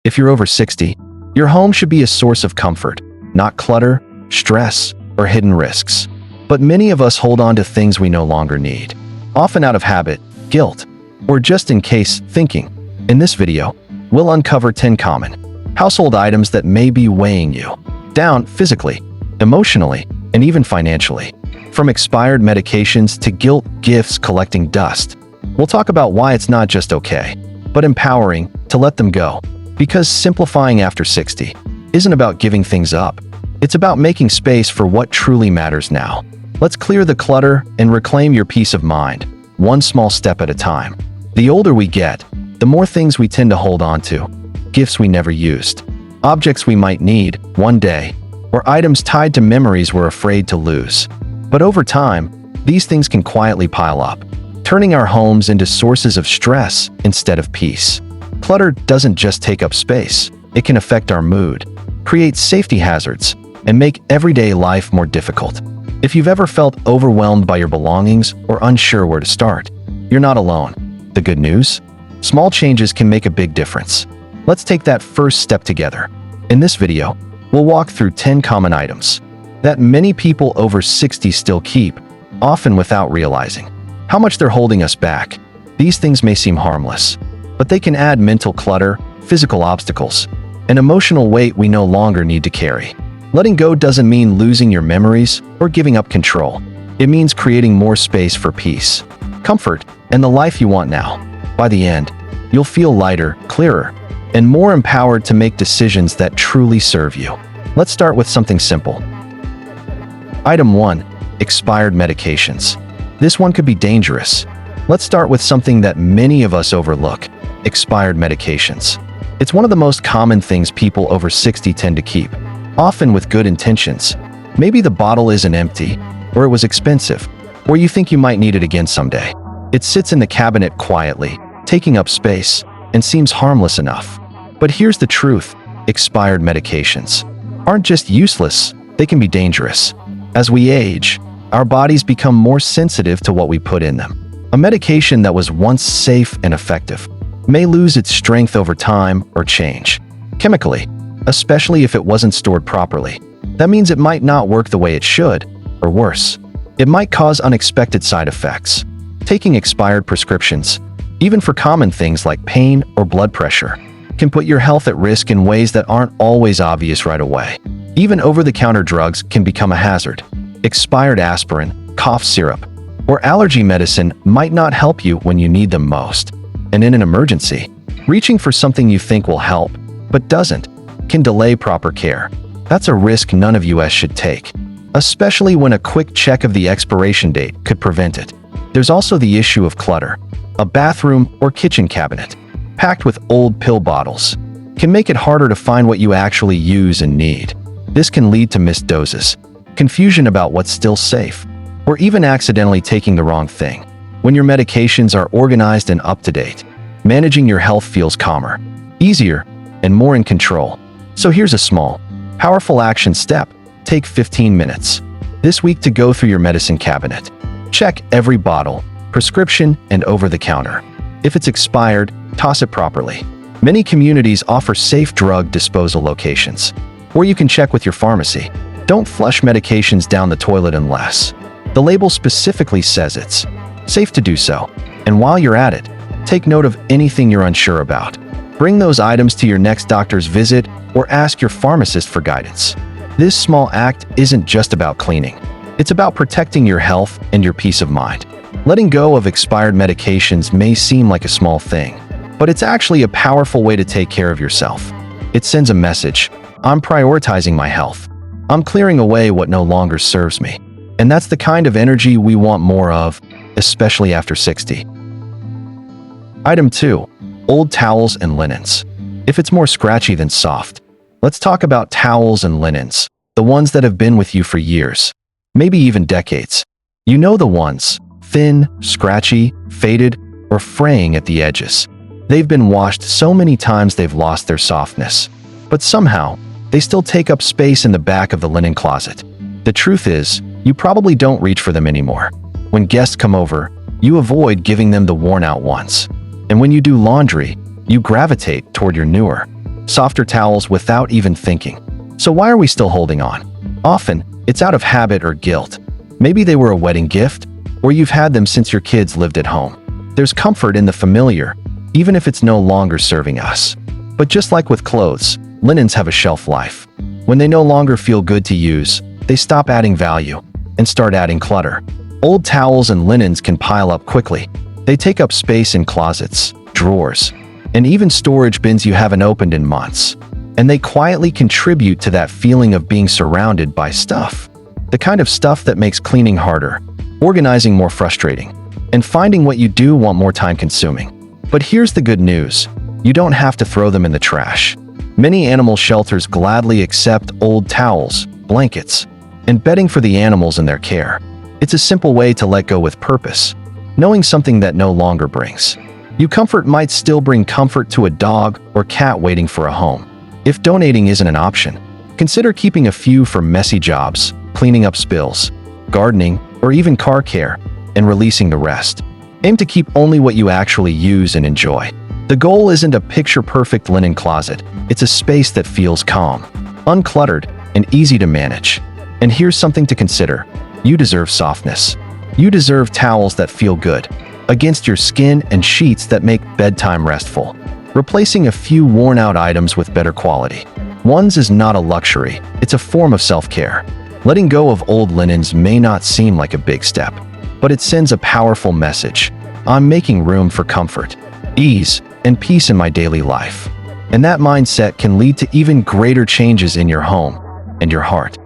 If you're over 60, your home should be a source of comfort, not clutter, stress, or hidden risks. But many of us hold on to things we no longer need, often out of habit, guilt, or just in case thinking. In this video, we'll uncover 10 common household items that may be weighing you down physically, emotionally, and even financially. From expired medications to guilt gifts collecting dust, we'll talk about why it's not just okay, but empowering to let them go. Because simplifying after 60 isn't about giving things up. It's about making space for what truly matters now. Let's clear the clutter and reclaim your peace of mind, one small step at a time. The older we get, the more things we tend to hold on to. Gifts we never used, objects we might need one day, or items tied to memories we're afraid to lose. But over time, these things can quietly pile up, turning our homes into sources of stress instead of peace. Clutter doesn't just take up space, it can affect our mood, create safety hazards, and make everyday life more difficult. If you've ever felt overwhelmed by your belongings or unsure where to start, you're not alone. The good news? Small changes can make a big difference. Let's take that first step together. In this video, we'll walk through 10 common items that many people over 60 still keep, often without realizing how much they're holding us back. These things may seem harmless, but they can add mental clutter, physical obstacles, and emotional weight we no longer need to carry. Letting go doesn't mean losing your memories or giving up control. It means creating more space for peace, comfort, and the life you want now. By the end, you'll feel lighter, clearer, and more empowered to make decisions that truly serve you. Let's start with something simple. Item 1. Expired medications. This one could be dangerous. Let's start with something that many of us overlook: expired medications. It's one of the most common things people over 60 tend to keep, often with good intentions. Maybe the bottle isn't empty, or it was expensive, or you think you might need it again someday. It sits in the cabinet quietly, taking up space, and seems harmless enough. But here's the truth: expired medications aren't just useless, they can be dangerous. As we age, our bodies become more sensitive to what we put in them. A medication that was once safe and effective may lose its strength over time or change chemically, especially if it wasn't stored properly. That means it might not work the way it should, or worse, it might cause unexpected side effects. Taking expired prescriptions, even for common things like pain or blood pressure, can put your health at risk in ways that aren't always obvious right away. Even over-the-counter drugs can become a hazard. Expired aspirin, cough syrup, or allergy medicine might not help you when you need them most. And in an emergency, reaching for something you think will help, but doesn't, can delay proper care. That's a risk none of us should take, especially when a quick check of the expiration date could prevent it. There's also the issue of clutter. A bathroom or kitchen cabinet, packed with old pill bottles, can make it harder to find what you actually use and need. This can lead to missed doses, confusion about what's still safe, or even accidentally taking the wrong thing. When your medications are organized and up to date, managing your health feels calmer, easier, and more in control. So here's a small, powerful action step. Take 15 minutes this week to go through your medicine cabinet. Check every bottle, prescription, and over-the-counter. If it's expired, toss it properly. Many communities offer safe drug disposal locations, or you can check with your pharmacy. Don't flush medications down the toilet unless the label specifically says it's safe to do so. And while you're at it, take note of anything you're unsure about. Bring those items to your next doctor's visit or ask your pharmacist for guidance. This small act isn't just about cleaning. It's about protecting your health and your peace of mind. Letting go of expired medications may seem like a small thing, but it's actually a powerful way to take care of yourself. It sends a message: I'm prioritizing my health. I'm clearing away what no longer serves me. And that's the kind of energy we want more of, especially after 60. Item 2. Old towels and linens. If it's more scratchy than soft, let's talk about towels and linens, the ones that have been with you for years, maybe even decades. You know the ones: thin, scratchy, faded, or fraying at the edges. They've been washed so many times they've lost their softness, but somehow, they still take up space in the back of the linen closet. The truth is, you probably don't reach for them anymore. When guests come over, you avoid giving them the worn-out ones. And when you do laundry, you gravitate toward your newer, softer towels without even thinking. So why are we still holding on? Often, it's out of habit or guilt. Maybe they were a wedding gift, or you've had them since your kids lived at home. There's comfort in the familiar, even if it's no longer serving us. But just like with clothes, linens have a shelf life. When they no longer feel good to use, they stop adding value and start adding clutter. Old towels and linens can pile up quickly. They take up space in closets, drawers, and even storage bins you haven't opened in months. And they quietly contribute to that feeling of being surrounded by stuff. The kind of stuff that makes cleaning harder, organizing more frustrating, and finding what you do want more time-consuming. But here's the good news. You don't have to throw them in the trash. Many animal shelters gladly accept old towels, blankets, and bedding for the animals in their care. It's a simple way to let go with purpose, knowing something that no longer brings you comfort might still bring comfort to a dog or cat waiting for a home. If donating isn't an option, consider keeping a few for messy jobs, cleaning up spills, gardening, or even car care, and releasing the rest. Aim to keep only what you actually use and enjoy. The goal isn't a picture-perfect linen closet. It's a space that feels calm, uncluttered, and easy to manage. And here's something to consider. You deserve softness. You deserve towels that feel good against your skin and sheets that make bedtime restful. Replacing a few worn-out items with better quality ones is not a luxury, it's a form of self-care. Letting go of old linens may not seem like a big step, but it sends a powerful message. I'm making room for comfort, ease, and peace in my daily life. And that mindset can lead to even greater changes in your home and your heart.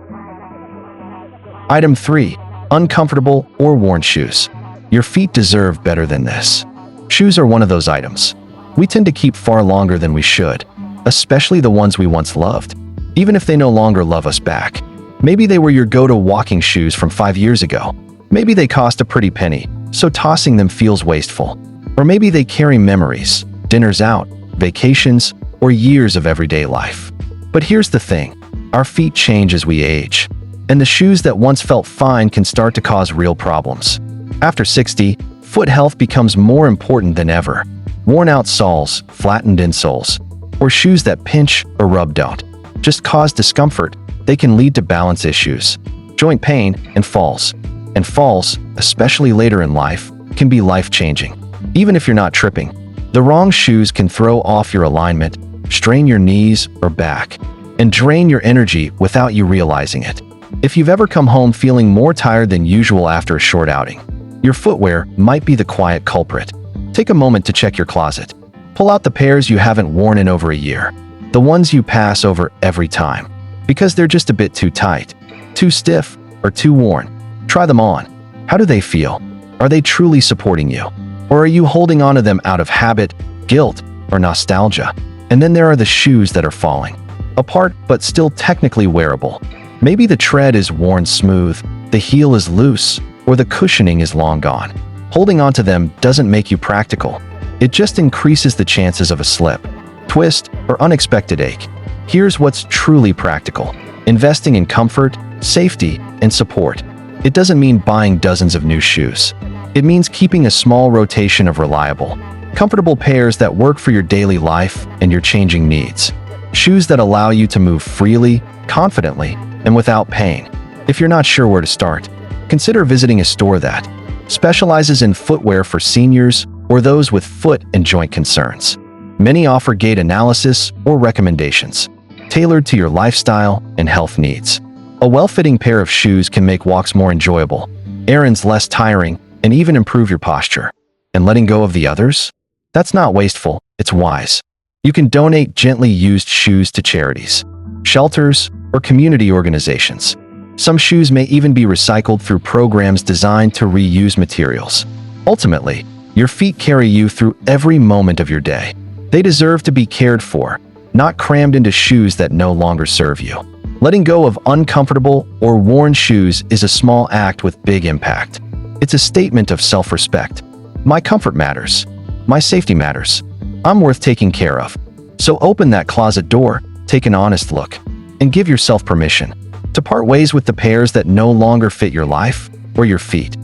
Item 3. Uncomfortable or worn shoes. Your feet deserve better than this. Shoes are one of those items we tend to keep far longer than we should, especially the ones we once loved, even if they no longer love us back. Maybe they were your go-to walking shoes from 5 years ago. Maybe they cost a pretty penny, so tossing them feels wasteful. Or maybe they carry memories, dinners out, vacations, or years of everyday life. But here's the thing, our feet change as we age, and the shoes that once felt fine can start to cause real problems. After 60, foot health becomes more important than ever. Worn-out soles, flattened insoles, or shoes that pinch or rub don't just cause discomfort, they can lead to balance issues, joint pain, and falls. And falls, especially later in life, can be life-changing. Even if you're not tripping, the wrong shoes can throw off your alignment, strain your knees or back, and drain your energy without you realizing it. If you've ever come home feeling more tired than usual after a short outing, your footwear might be the quiet culprit. Take a moment to check your closet. Pull out the pairs you haven't worn in over a year, the ones you pass over every time, because they're just a bit too tight, too stiff, or too worn. Try them on. How do they feel? Are they truly supporting you? Or are you holding on to them out of habit, guilt, or nostalgia? And then there are the shoes that are falling apart but still technically wearable. Maybe the tread is worn smooth, the heel is loose, or the cushioning is long gone. Holding on to them doesn't make you practical. It just increases the chances of a slip, twist, or unexpected ache. Here's what's truly practical. Investing in comfort, safety, and support. It doesn't mean buying dozens of new shoes. It means keeping a small rotation of reliable, comfortable pairs that work for your daily life and your changing needs. Shoes that allow you to move freely, confidently, and without pain. If you're not sure where to start, consider visiting a store that specializes in footwear for seniors or those with foot and joint concerns. Many offer gait analysis or recommendations, tailored to your lifestyle and health needs. A well-fitting pair of shoes can make walks more enjoyable, errands less tiring, and even improve your posture. And letting go of the others? That's not wasteful, it's wise. You can donate gently used shoes to charities, shelters, or community organizations. Some shoes may even be recycled through programs designed to reuse materials. Ultimately, your feet carry you through every moment of your day. They deserve to be cared for, not crammed into shoes that no longer serve you. Letting go of uncomfortable or worn shoes is a small act with big impact. It's a statement of self-respect. My comfort matters. My safety matters. I'm worth taking care of. So open that closet door, take an honest look, and give yourself permission to part ways with the pairs that no longer fit your life or your feet.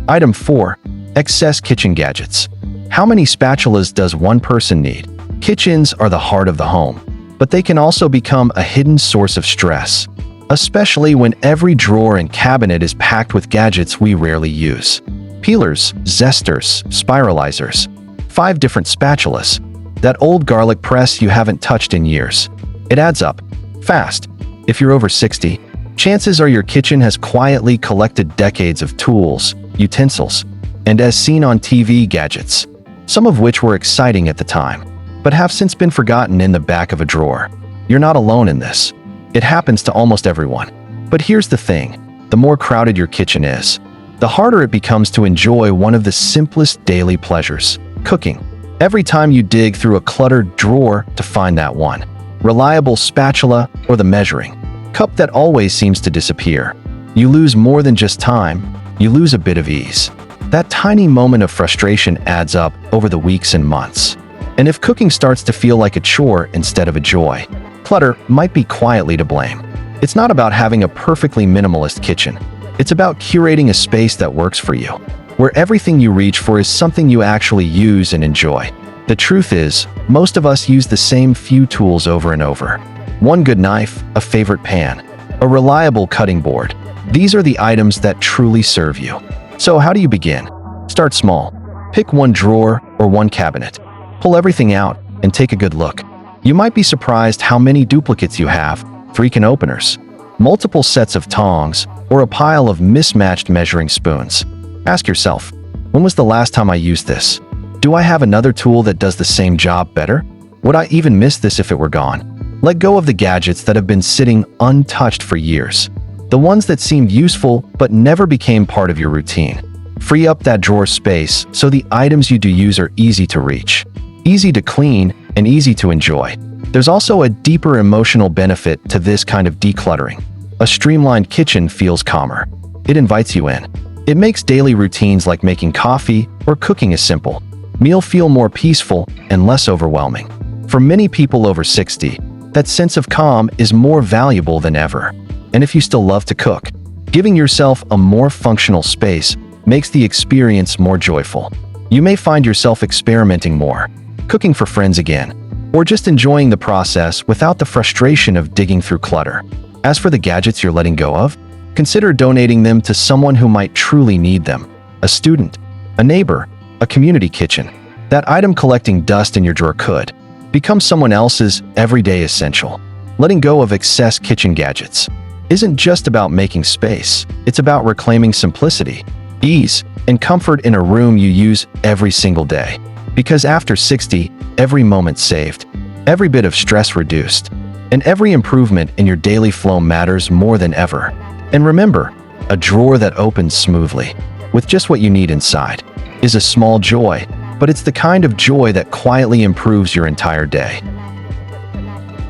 Item 4. Excess kitchen gadgets. How many spatulas does one person need? Kitchens are the heart of the home, but they can also become a hidden source of stress, especially when every drawer and cabinet is packed with gadgets we rarely use. Peelers, zesters, spiralizers, 5 different spatulas, that old garlic press you haven't touched in years. It adds up fast. If you're over 60, chances are your kitchen has quietly collected decades of tools, utensils, and as seen on TV, gadgets, some of which were exciting at the time, but have since been forgotten in the back of a drawer. You're not alone in this. It happens to almost everyone. But here's the thing, the more crowded your kitchen is, the harder it becomes to enjoy one of the simplest daily pleasures, cooking. Every time you dig through a cluttered drawer to find that one reliable spatula or the measuring cup that always seems to disappear, you lose more than just time, you lose a bit of ease. That tiny moment of frustration adds up over the weeks and months. And if cooking starts to feel like a chore instead of a joy, clutter might be quietly to blame. It's not about having a perfectly minimalist kitchen. It's about curating a space that works for you, where everything you reach for is something you actually use and enjoy. The truth is, most of us use the same few tools over and over. One good knife, a favorite pan, a reliable cutting board. These are the items that truly serve you. So how do you begin? Start small. Pick one drawer or one cabinet. Pull everything out and take a good look. You might be surprised how many duplicates you have: 3 can openers, multiple sets of tongs, or a pile of mismatched measuring spoons. Ask yourself, when was the last time I used this? Do I have another tool that does the same job better? Would I even miss this if it were gone? Let go of the gadgets that have been sitting untouched for years. The ones that seemed useful but never became part of your routine. Free up that drawer space so the items you do use are easy to reach, easy to clean, and easy to enjoy. There's also a deeper emotional benefit to this kind of decluttering. A streamlined kitchen feels calmer. It invites you in. It makes daily routines like making coffee or cooking a simple meal feel more peaceful and less overwhelming. For many people over 60, that sense of calm is more valuable than ever. And if you still love to cook, giving yourself a more functional space makes the experience more joyful. You may find yourself experimenting more, cooking for friends again, or just enjoying the process without the frustration of digging through clutter. As for the gadgets you're letting go of, consider donating them to someone who might truly need them: a student, a neighbor, a community kitchen. That item collecting dust in your drawer could become someone else's everyday essential. Letting go of excess kitchen gadgets isn't just about making space, it's about reclaiming simplicity, ease, and comfort in a room you use every single day. Because after 60, every moment saved, every bit of stress reduced, and every improvement in your daily flow matters more than ever. And remember, a drawer that opens smoothly, with just what you need inside, is a small joy, but it's the kind of joy that quietly improves your entire day.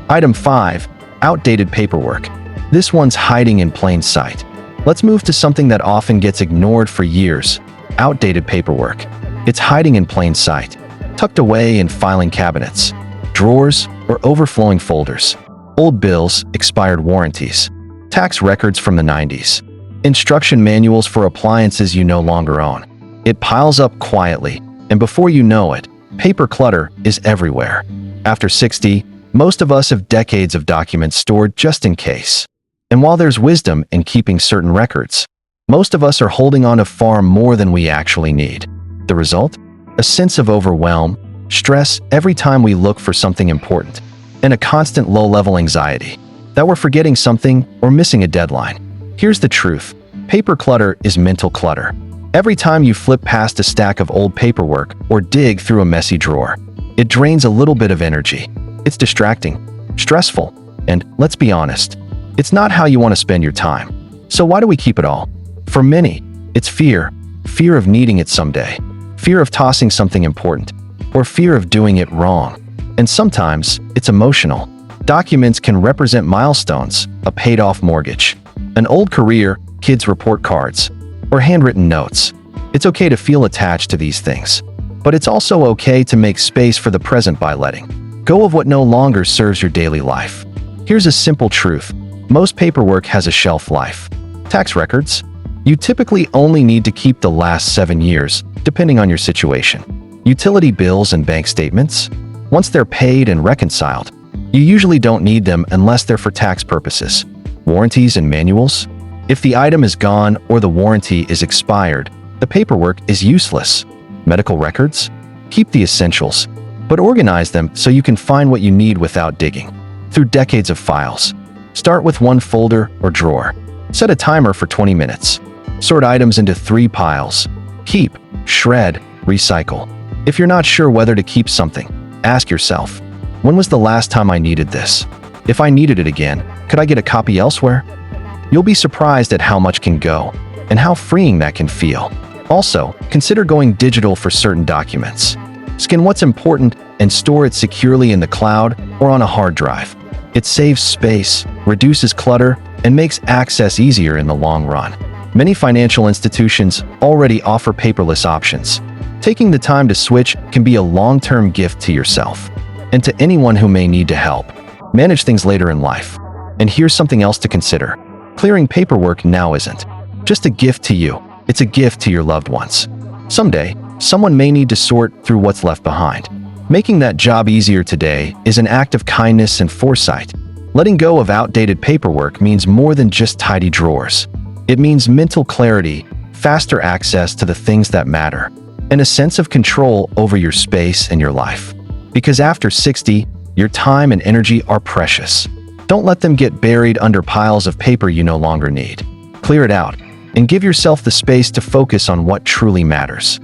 Item 5. Outdated paperwork. This one's hiding in plain sight. Let's move to something that often gets ignored for years: outdated paperwork. It's hiding in plain sight, tucked away in filing cabinets, drawers, or overflowing folders. Old bills, expired warranties, tax records from the 90s, instruction manuals for appliances you no longer own. It piles up quietly, and before you know it, paper clutter is everywhere. After 60, most of us have decades of documents stored just in case. And while there's wisdom in keeping certain records, most of us are holding on to far more than we actually need. The result? A sense of overwhelm, stress every time we look for something important, and a constant low-level anxiety that we're forgetting something or missing a deadline. Here's the truth: paper clutter is mental clutter. Every time you flip past a stack of old paperwork or dig through a messy drawer, it drains a little bit of energy. It's distracting, stressful, and, let's be honest, it's not how you want to spend your time. So why do we keep it all? For many, it's fear. Fear of needing it someday. Fear of tossing something important. Or fear of doing it wrong. And sometimes, it's emotional. Documents can represent milestones: a paid-off mortgage, an old career, kids' report cards, or handwritten notes. It's okay to feel attached to these things, but it's also okay to make space for the present by letting go of what no longer serves your daily life. Here's a simple truth: most paperwork has a shelf life. Tax records? You typically only need to keep the last 7 years, depending on your situation. Utility bills and bank statements? Once they're paid and reconciled, you usually don't need them unless they're for tax purposes. Warranties and manuals? If the item is gone or the warranty is expired, the paperwork is useless. Medical records? Keep the essentials, but organize them so you can find what you need without digging through decades of files. Start with one folder or drawer. Set a timer for 20 minutes. Sort items into 3 piles. Keep, shred, recycle. If you're not sure whether to keep something, ask yourself, when was the last time I needed this? If I needed it again, could I get a copy elsewhere? You'll be surprised at how much can go and how freeing that can feel. Also, consider going digital for certain documents. Scan what's important and store it securely in the cloud or on a hard drive. It saves space, reduces clutter, and makes access easier in the long run. Many financial institutions already offer paperless options. Taking the time to switch can be a long-term gift to yourself and to anyone who may need to help manage things later in life. And here's something else to consider. Clearing paperwork now isn't just a gift to you, it's a gift to your loved ones. Someday, someone may need to sort through what's left behind. Making that job easier today is an act of kindness and foresight. Letting go of outdated paperwork means more than just tidy drawers. It means mental clarity, faster access to the things that matter, and a sense of control over your space and your life. Because after 60, your time and energy are precious. Don't let them get buried under piles of paper you no longer need. Clear it out, and give yourself the space to focus on what truly matters.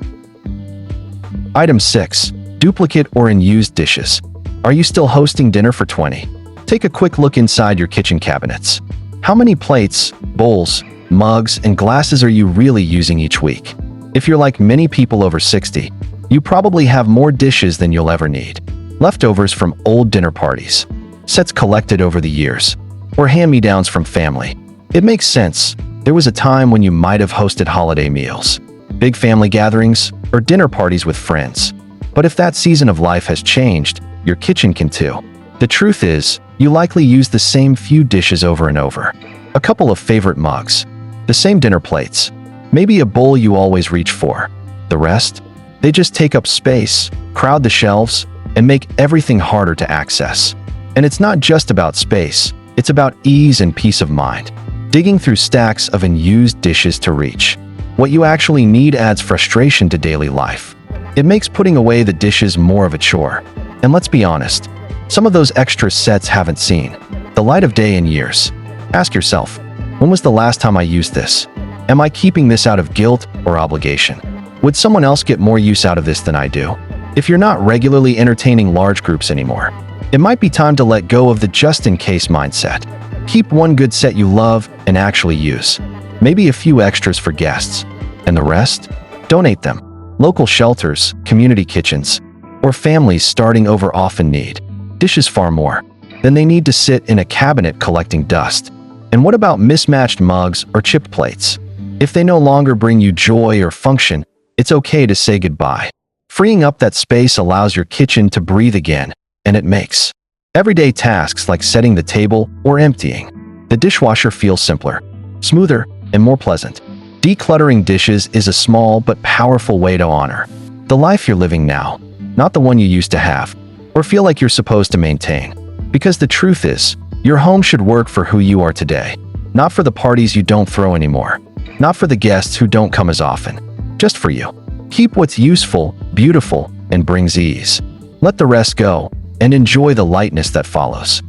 Item 6. Duplicate or unused dishes. Are you still hosting dinner for 20? Take a quick look inside your kitchen cabinets. How many plates, bowls, mugs, and glasses are you really using each week? If you're like many people over 60, you probably have more dishes than you'll ever need. Leftovers from old dinner parties, sets collected over the years, or hand-me-downs from family. It makes sense. There was a time when you might have hosted holiday meals, big family gatherings, or dinner parties with friends. But if that season of life has changed, your kitchen can too. The truth is, you likely use the same few dishes over and over. A couple of favorite mugs, the same dinner plates, maybe a bowl you always reach for. The rest? They just take up space, crowd the shelves, and make everything harder to access. And it's not just about space, it's about ease and peace of mind. Digging through stacks of unused dishes to reach what you actually need adds frustration to daily life. It makes putting away the dishes more of a chore. And let's be honest, some of those extra sets haven't seen the light of day in years. Ask yourself, when was the last time I used this? Am I keeping this out of guilt or obligation? Would someone else get more use out of this than I do? If you're not regularly entertaining large groups anymore, it might be time to let go of the just-in-case mindset. Keep one good set you love and actually use. Maybe a few extras for guests. And the rest? Donate them. Local shelters, community kitchens, or families starting over often need dishes far more than they need to sit in a cabinet collecting dust. And what about mismatched mugs or chipped plates? If they no longer bring you joy or function, it's okay to say goodbye. Freeing up that space allows your kitchen to breathe again, and it makes everyday tasks like setting the table or emptying the dishwasher feel simpler, smoother, and more pleasant. Decluttering dishes is a small but powerful way to honor the life you're living now, not the one you used to have, or feel like you're supposed to maintain. Because the truth is, your home should work for who you are today, not for the parties you don't throw anymore, not for the guests who don't come as often, just for you. Keep what's useful, beautiful, and brings ease. Let the rest go, and enjoy the lightness that follows.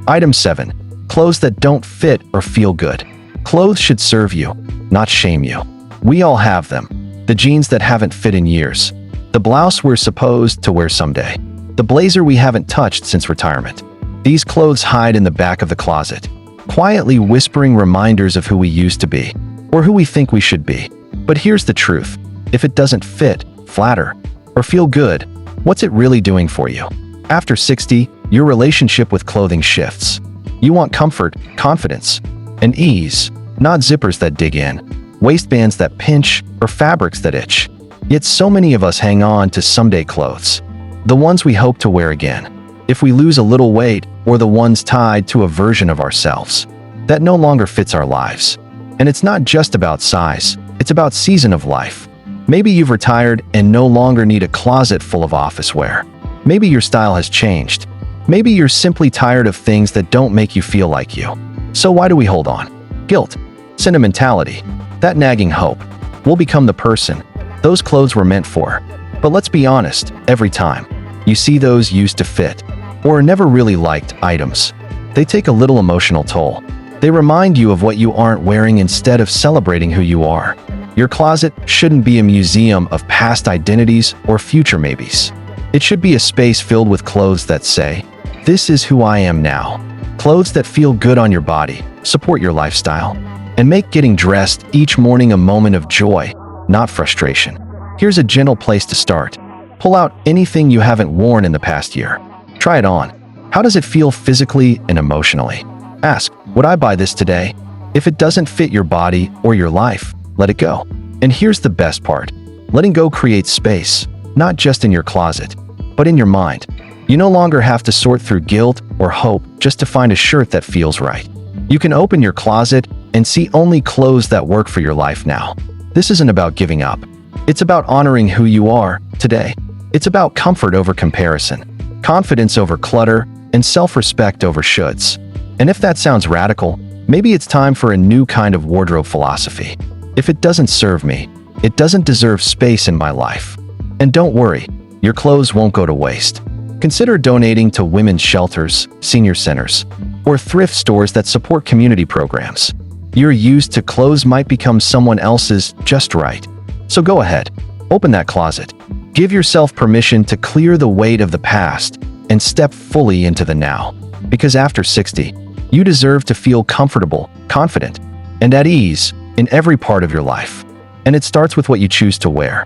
Item 7. Clothes that don't fit or feel good. Clothes should serve you, not shame you. We all have them. The jeans that haven't fit in years. The blouse we're supposed to wear someday. The blazer we haven't touched since retirement. These clothes hide in the back of the closet, quietly whispering reminders of who we used to be, or who we think we should be. But here's the truth. If it doesn't fit, flatter, or feel good, what's it really doing for you? After 60, your relationship with clothing shifts. You want comfort, confidence, and ease, not zippers that dig in, waistbands that pinch, or fabrics that itch. Yet so many of us hang on to someday clothes, the ones we hope to wear again, if we lose a little weight, or the ones tied to a version of ourselves that no longer fits our lives. And it's not just about size, it's about season of life. Maybe you've retired and no longer need a closet full of office wear. Maybe your style has changed. Maybe you're simply tired of things that don't make you feel like you. So why do we hold on? Guilt, sentimentality, that nagging hope. We'll become the person those clothes were meant for. But let's be honest, every time you see those used to fit or never really liked items, they take a little emotional toll. They remind you of what you aren't wearing instead of celebrating who you are. Your closet shouldn't be a museum of past identities or future maybes. It should be a space filled with clothes that say, "This is who I am now." Clothes that feel good on your body, support your lifestyle, and make getting dressed each morning a moment of joy, not frustration. Here's a gentle place to start. Pull out anything you haven't worn in the past year. Try it on. How does it feel physically and emotionally? Ask, would I buy this today? If it doesn't fit your body or your life, let it go. And here's the best part. Letting go creates space, not just in your closet, but in your mind. You no longer have to sort through guilt or hope just to find a shirt that feels right. You can open your closet and see only clothes that work for your life now. This isn't about giving up. It's about honoring who you are today. It's about comfort over comparison, confidence over clutter, and self-respect over shoulds. And if that sounds radical, maybe it's time for a new kind of wardrobe philosophy. If it doesn't serve me, it doesn't deserve space in my life. And don't worry, your clothes won't go to waste. Consider donating to women's shelters, senior centers, or thrift stores that support community programs. Your used clothes might become someone else's just right. So go ahead, open that closet. Give yourself permission to clear the weight of the past and step fully into the now. Because after 60, you deserve to feel comfortable, confident, and at ease in every part of your life. And it starts with what you choose to wear.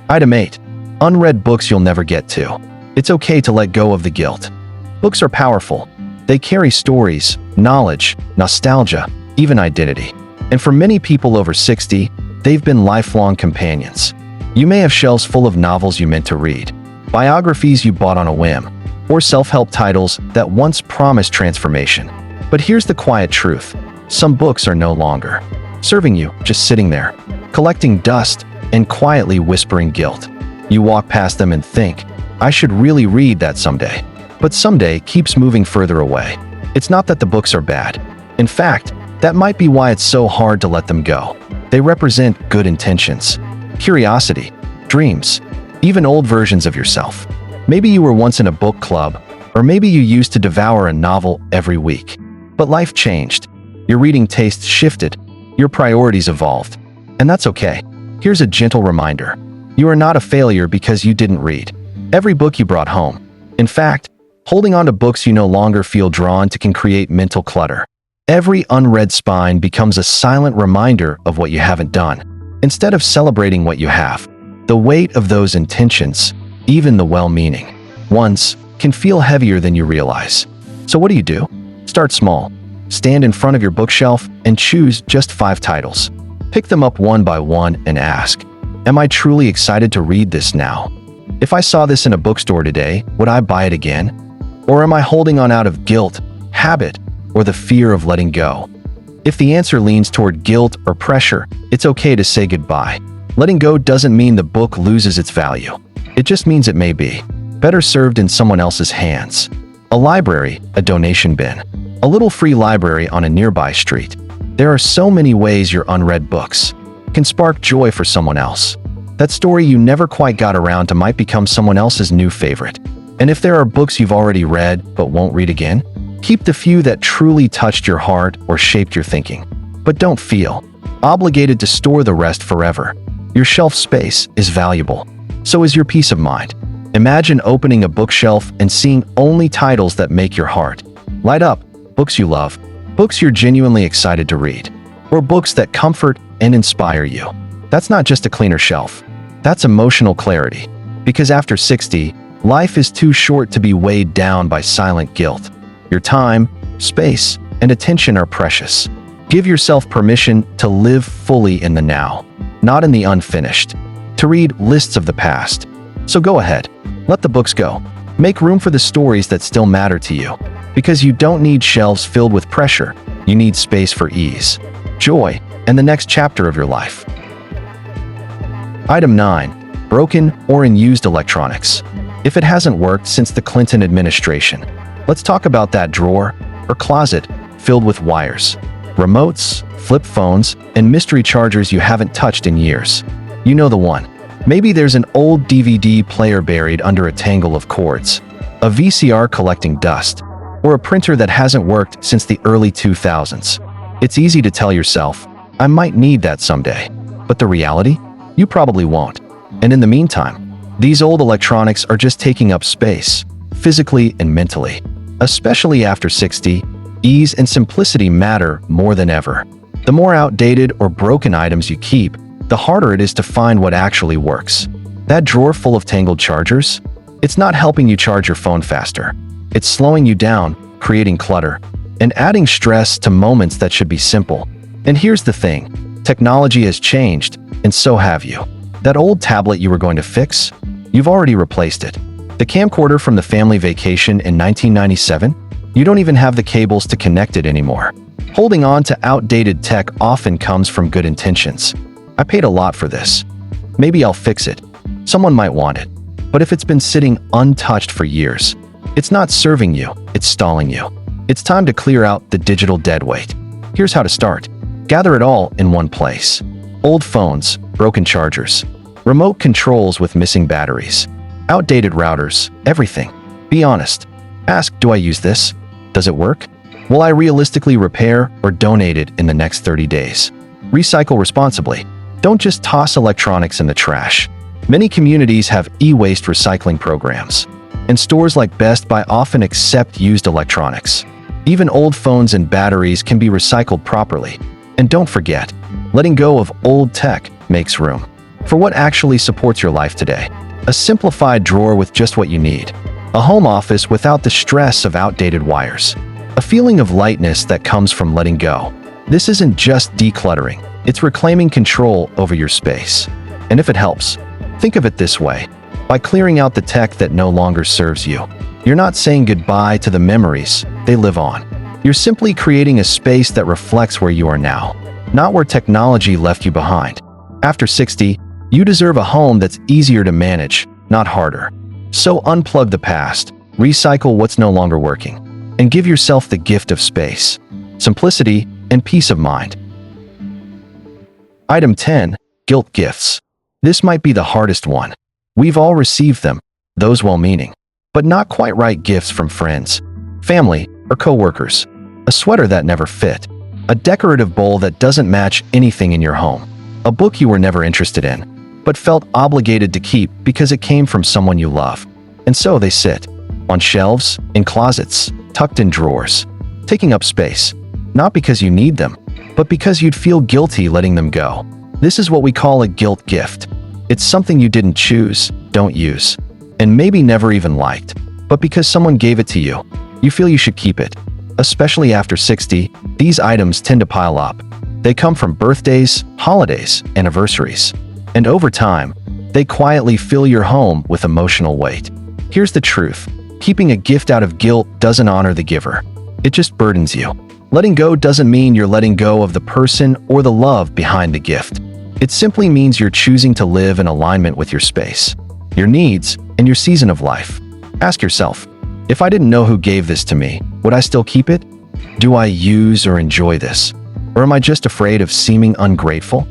Item 8. Unread books you'll never get to. It's okay to let go of the guilt. Books are powerful. They carry stories, knowledge, nostalgia, even identity. And for many people over 60, they've been lifelong companions. You may have shelves full of novels you meant to read, biographies you bought on a whim, or self-help titles that once promised transformation. But here's the quiet truth. Some books are no longer serving you, just sitting there, collecting dust and quietly whispering guilt. You walk past them and think, I should really read that someday. But someday keeps moving further away. It's not that the books are bad. In fact, that might be why it's so hard to let them go. They represent good intentions, curiosity, dreams, even old versions of yourself. Maybe you were once in a book club, or maybe you used to devour a novel every week. But life changed. Your reading tastes shifted. Your priorities evolved. And that's okay. Here's a gentle reminder. You are not a failure because you didn't read every book you brought home. In fact, holding on to books you no longer feel drawn to can create mental clutter. Every unread spine becomes a silent reminder of what you haven't done. Instead of celebrating what you have, the weight of those intentions, even the well-meaning ones, can feel heavier than you realize. So what do? Start small. Stand in front of your bookshelf and choose just 5 titles. Pick them up one by one and ask, am I truly excited to read this now? If I saw this in a bookstore today, would I buy it again? Or am I holding on out of guilt, habit, or the fear of letting go? If the answer leans toward guilt or pressure, it's okay to say goodbye. Letting go doesn't mean the book loses its value. It just means it may be better served in someone else's hands. A library, a donation bin, a little free library on a nearby street. There are so many ways your unread books can spark joy for someone else. That story you never quite got around to might become someone else's new favorite. And if there are books you've already read but won't read again, keep the few that truly touched your heart or shaped your thinking. But don't feel obligated to store the rest forever. Your shelf space is valuable. So is your peace of mind. Imagine opening a bookshelf and seeing only titles that make your heart light up. Books you love, books you're genuinely excited to read, or books that comfort and inspire you. That's not just a cleaner shelf. That's emotional clarity. Because after 60, life is too short to be weighed down by silent guilt. Your time, space, and attention are precious. Give yourself permission to live fully in the now, not in the unfinished. To read lists of the past. So go ahead, let the books go. Make room for the stories that still matter to you. Because you don't need shelves filled with pressure. You need space for ease, joy, and the next chapter of your life. Item 9. Broken or unused electronics. if it hasn't worked since the Clinton administration. Let's talk about that drawer or closet filled with wires, remotes, flip phones, and mystery chargers you haven't touched in years. You know the one. Maybe there's an old DVD player buried under a tangle of cords, a VCR collecting dust, or a printer that hasn't worked since the early 2000s. It's easy to tell yourself, I might need that someday. But the reality? You probably won't. And in the meantime, these old electronics are just taking up space, physically and mentally. Especially after 60, ease and simplicity matter more than ever. The more outdated or broken items you keep, the harder it is to find what actually works. That drawer full of tangled chargers? It's not helping you charge your phone faster. It's slowing you down, creating clutter, and adding stress to moments that should be simple. And here's the thing, technology has changed, and so have you. That old tablet you were going to fix? You've already replaced it. The camcorder from the family vacation in 1997? You don't even have the cables to connect it anymore. Holding on to outdated tech often comes from good intentions. I paid a lot for this. Maybe I'll fix it. Someone might want it. But if it's been sitting untouched for years, it's not serving you, it's stalling you. It's time to clear out the digital deadweight. Here's how to start. Gather it all in one place. Old phones, broken chargers, remote controls with missing batteries, outdated routers, everything. Be honest. Ask, do I use this? Does it work? Will I realistically repair or donate it in the next 30 days? Recycle responsibly. Don't just toss electronics in the trash. Many communities have e-waste recycling programs, and stores like Best Buy often accept used electronics. Even old phones and batteries can be recycled properly. And don't forget, letting go of old tech makes room for what actually supports your life today. A simplified drawer with just what you need. A home office without the stress of outdated wires. A feeling of lightness that comes from letting go. This isn't just decluttering, it's reclaiming control over your space. And if it helps, think of it this way. By clearing out the tech that no longer serves you, you're not saying goodbye to the memories, they live on. You're simply creating a space that reflects where you are now, not where technology left you behind. After 60, you deserve a home that's easier to manage, not harder. So unplug the past, recycle what's no longer working, and give yourself the gift of space, simplicity, and peace of mind. Item 10. Guilt gifts. This might be the hardest one. We've all received them, those well-meaning, but not quite right gifts from friends, family, or coworkers. A sweater that never fit, a decorative bowl that doesn't match anything in your home, a book you were never interested in, but felt obligated to keep because it came from someone you love. And so they sit on shelves, in closets, tucked in drawers, taking up space, not because you need them, but because you'd feel guilty letting them go. This is what we call a guilt gift. It's something you didn't choose, don't use, and maybe never even liked, but because someone gave it to you, you feel you should keep it. Especially after 60, these items tend to pile up. They come from birthdays, holidays, anniversaries. And over time, they quietly fill your home with emotional weight. Here's the truth. Keeping a gift out of guilt doesn't honor the giver. It just burdens you. Letting go doesn't mean you're letting go of the person or the love behind the gift. It simply means you're choosing to live in alignment with your space, your needs, and your season of life. Ask yourself, if I didn't know who gave this to me, would I still keep it? Do I use or enjoy this? Or am I just afraid of seeming ungrateful?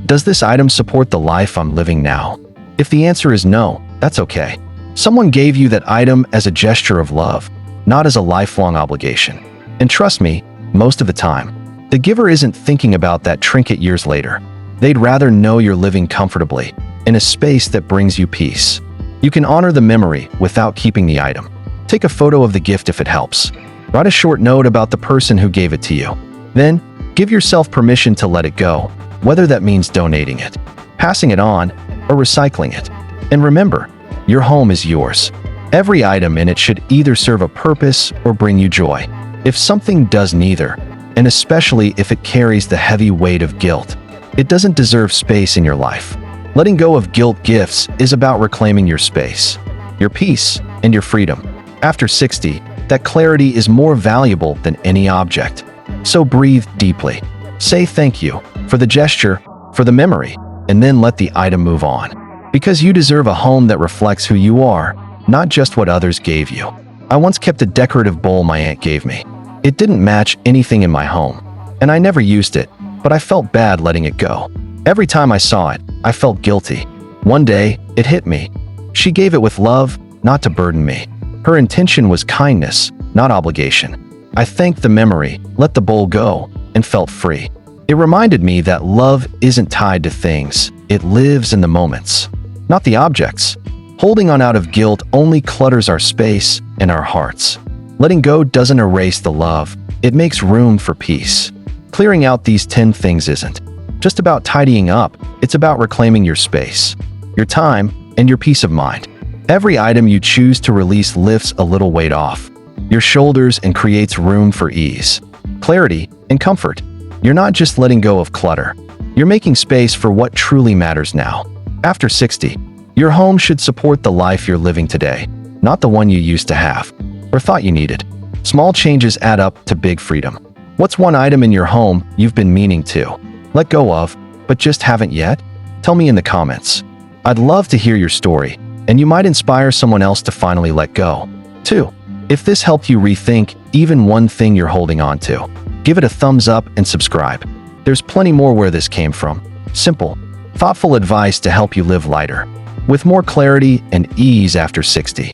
Does this item support the life I'm living now? If the answer is no, that's okay. Someone gave you that item as a gesture of love, not as a lifelong obligation. And trust me, most of the time, the giver isn't thinking about that trinket years later. They'd rather know you're living comfortably, in a space that brings you peace. You can honor the memory without keeping the item. Take a photo of the gift if it helps. Write a short note about the person who gave it to you. Then, give yourself permission to let it go, whether that means donating it, passing it on, or recycling it. And remember, your home is yours. Every item in it should either serve a purpose or bring you joy. If something does neither, and especially if it carries the heavy weight of guilt, it doesn't deserve space in your life. Letting go of guilt gifts is about reclaiming your space, your peace, and your freedom. After 60, that clarity is more valuable than any object. So breathe deeply. Say thank you for the gesture, for the memory, and then let the item move on. Because you deserve a home that reflects who you are, not just what others gave you. I once kept a decorative bowl my aunt gave me. It didn't match anything in my home, and I never used it, but I felt bad letting it go. Every time I saw it, I felt guilty. One day, it hit me. She gave it with love, not to burden me. Her intention was kindness, not obligation. I thanked the memory, let the bowl go, and felt free. It reminded me that love isn't tied to things, it lives in the moments, not the objects. Holding on out of guilt only clutters our space and our hearts. Letting go doesn't erase the love, it makes room for peace. Clearing out these 10 things isn't just about tidying up, it's about reclaiming your space, your time, and your peace of mind. Every item you choose to release lifts a little weight off your shoulders and creates room for ease, clarity, and comfort. You're not just letting go of clutter, you're making space for what truly matters now. After 60, your home should support the life you're living today, not the one you used to have or thought you needed. Small changes add up to big freedom. What's one item in your home you've been meaning to let go of, but just haven't yet? Tell me in the comments. I'd love to hear your story, and you might inspire someone else to finally let go, too. If this helped you rethink even one thing you're holding on to, give it a thumbs up and subscribe. There's plenty more where this came from. Simple, thoughtful advice to help you live lighter, with more clarity and ease after 60.